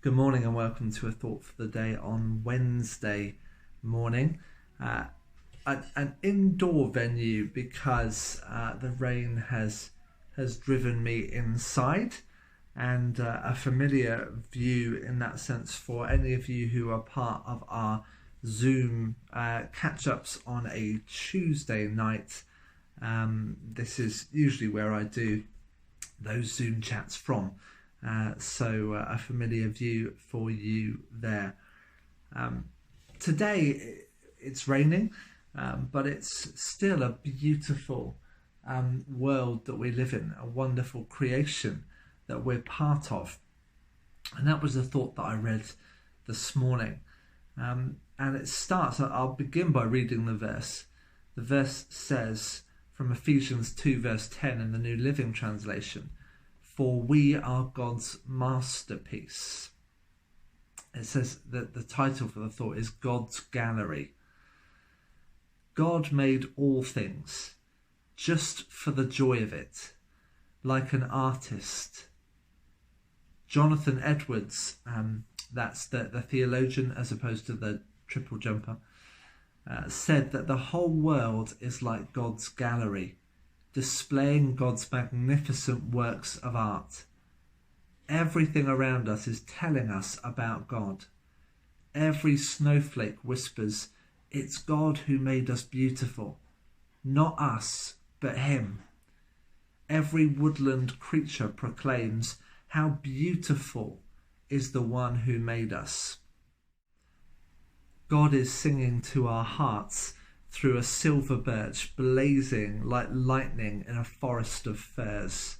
Good morning and welcome to a thought for the day on Wednesday morning. An indoor venue because the rain has driven me inside, and a familiar view in that sense for any of you who are part of our Zoom catch-ups on a Tuesday night. This is usually where I do those Zoom chats from. So a familiar view for you there. Today it's raining, but it's still a beautiful world that we live in, a wonderful creation that we're part of. And that was the thought that I read this morning. And it starts, I'll begin by reading the verse. The verse says from Ephesians 2 verse 10 in the New Living Translation, "For we are God's masterpiece." It says that the title for the thought is God's Gallery. God made all things just for the joy of it, like an artist. Jonathan Edwards, that's the theologian as opposed to the triple jumper, said that the whole world is like God's gallery, displaying God's magnificent works of art. Everything around us is telling us about God. Every snowflake whispers, "It's God who made us beautiful, not us, but him." Every woodland creature proclaims, "How beautiful is the one who made us." God is singing to our hearts through a silver birch blazing like lightning in a forest of firs.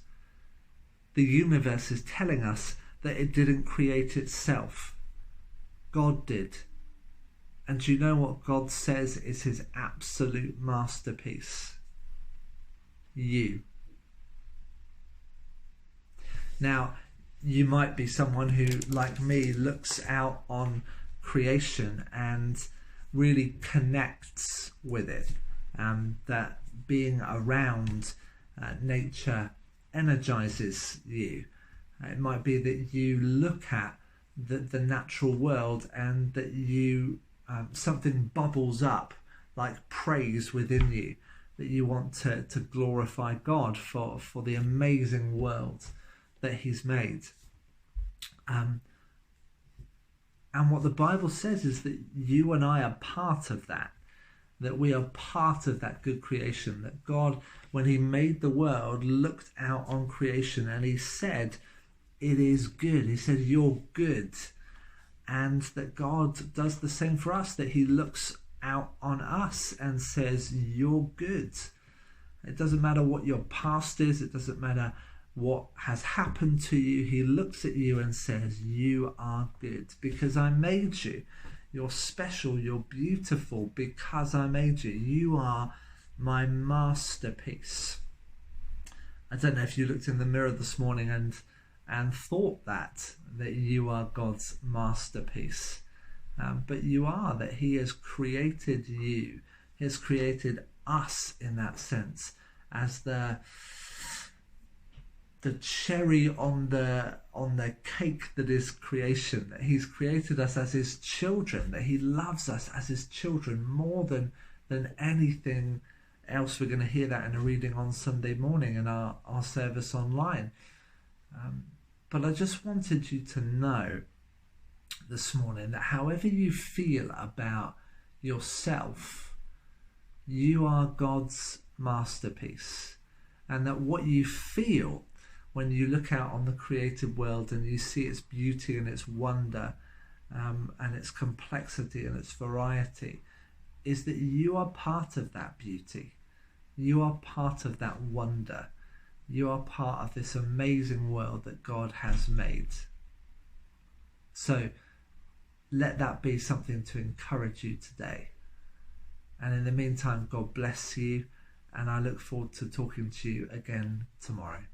The universe is telling us that it didn't create itself. God did. And do you know what God says is his absolute masterpiece? You. Now, you might be someone who, like me, looks out on creation and really connects with it, that being around nature energizes you. It might be that you look at the natural world and that you something bubbles up like praise within you, that you want to glorify God for the amazing world that he's made. And what the Bible says is that you and I are part of that we are part of that good creation, that God, when he made the world, looked out on creation and he said, "It is good." He said, "You're good." And that God does the same for us, that he looks out on us and says, "You're good." It doesn't matter what your past is. It doesn't matter what has happened to you. He looks at you and says, "You are good because I made you. You're special, you're beautiful because I made you. You are my masterpiece." I don't know if you looked in the mirror this morning and thought that you are God's masterpiece. But you are, that he has created you. He has created us in that sense as the cherry on the cake that is creation, that he's created us as his children, that he loves us as his children more than anything else. We're going to hear that in a reading on Sunday morning in our service online. But I just wanted you to know this morning that however you feel about yourself, you are God's masterpiece, and that what you feel when you look out on the created world and you see its beauty and its wonder, and its complexity and its variety, is that you are part of that beauty. You are part of that wonder. You are part of this amazing world that God has made. So let that be something to encourage you today. And in the meantime, God bless you, and I look forward to talking to you again tomorrow.